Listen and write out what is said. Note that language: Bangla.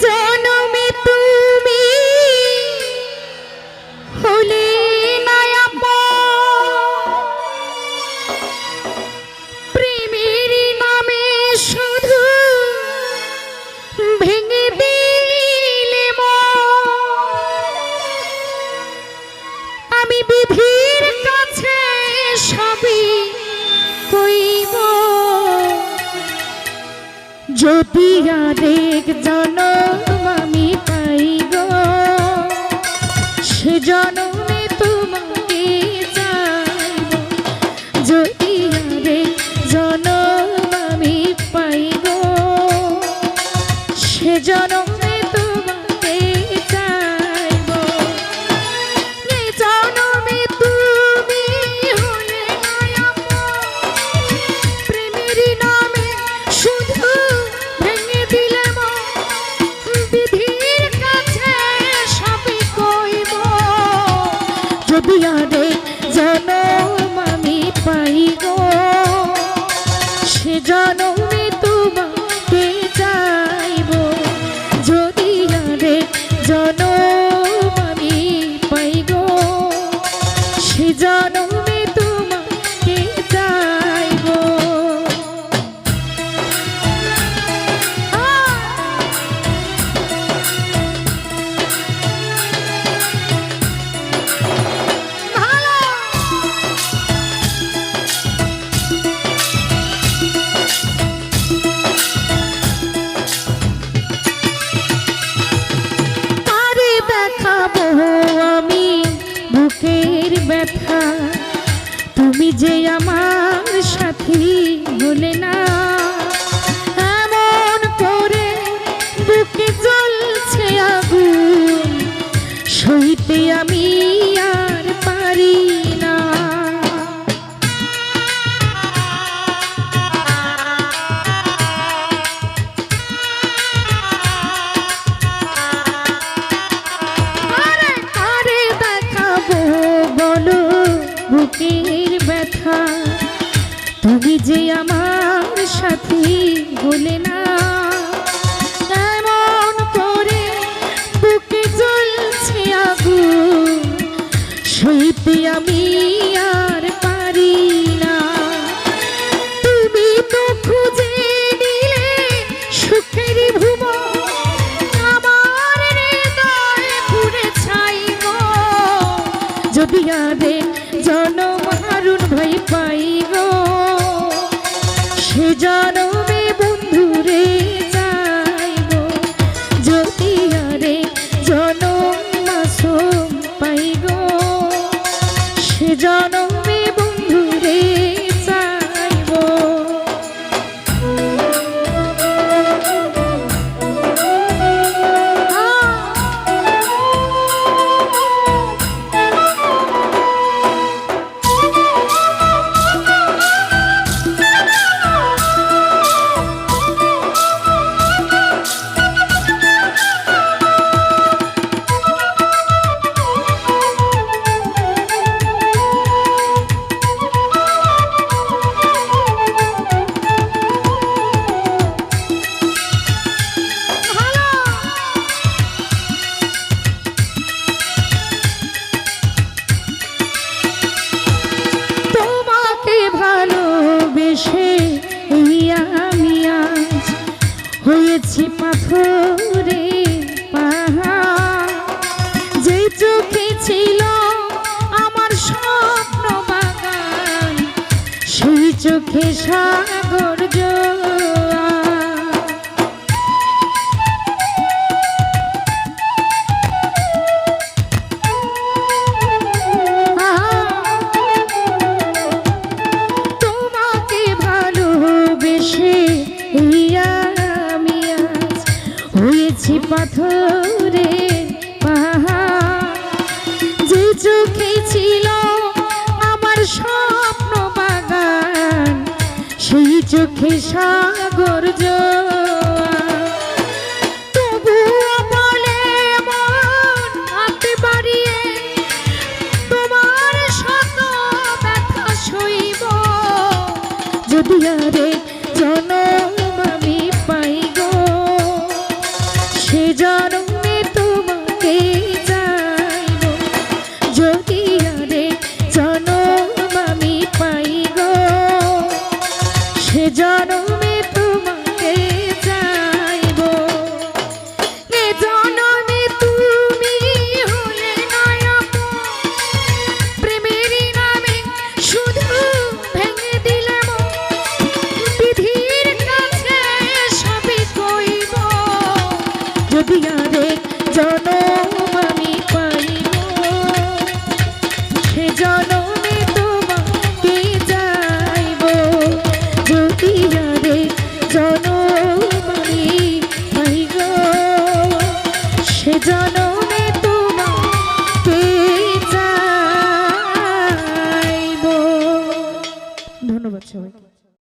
জনমে তুমি হলে না আপন, প্রেমের নামে শুধু ভেঙে দিলে মন। আমি বিধির কাছে সবই কইব, যদি আরেক জনম আমি পাই গো, সে জনমে তোমাকে চাইব। যদি আরেক জনম আমি পাই গো, সে জনমে তোমাকে চাইব। এ জনমে তুমি হলে না আপন, প্রেমের নামে শুধু ভেঙে দিলে মন। বিধির কাছে সবই কইব, যদি আরেক জনম আমি পাই গো, সে জনমে তোমাকে চাইব। যদি আরেক জনম আমি পাই গো, সে জনমে তোমাকে চাইব। তারে দেখাবো আমি বুকের ব্যথা, তুমি যে আমার সাথী হলে না। এমন করে বুকে জ্বলছে আগুন, সইতে আমি আর পারি না। আরে দেখাবো বলো বুকের ব্যথা, তুমি যে আমার সাথী হলে না। এমন করে বুকে জ্বলছে আগুন, সইতে আমি আর পারি না। তুমি তো খুঁজে নিলে সুখের ভুবন, আমার হৃদয় পুড়ে ছাই গো। যদি আরেক জনম হারুন ভাই পাই গো, সে জনমে বন্ধুরে চাইব। যদি আরেক জনম মাসুম পাই গো, সে জনমে বন্ধুরে চাইব। তোমাকে ভালোবেসে এই আমি আজ হয়েছি পাথরে পাহাড়। যে চোখে ছিল আমার স্বপ্ন বাগান, সেই চোখে সাগর জোয়ার। তোমাকে ভালোবেসে এই আমি আজ হয়েছি পাথরে পাহাড়। যে চোখে ছিল আমার স্বপ্ন বাগান, সেই চোখে সাগর জোয়ার। তবুও বলে মন হাত বাড়িয়ে, তোমার শত ব্যথা সইব। যদি আরেক জনম আমি পাই গো, সে সে জন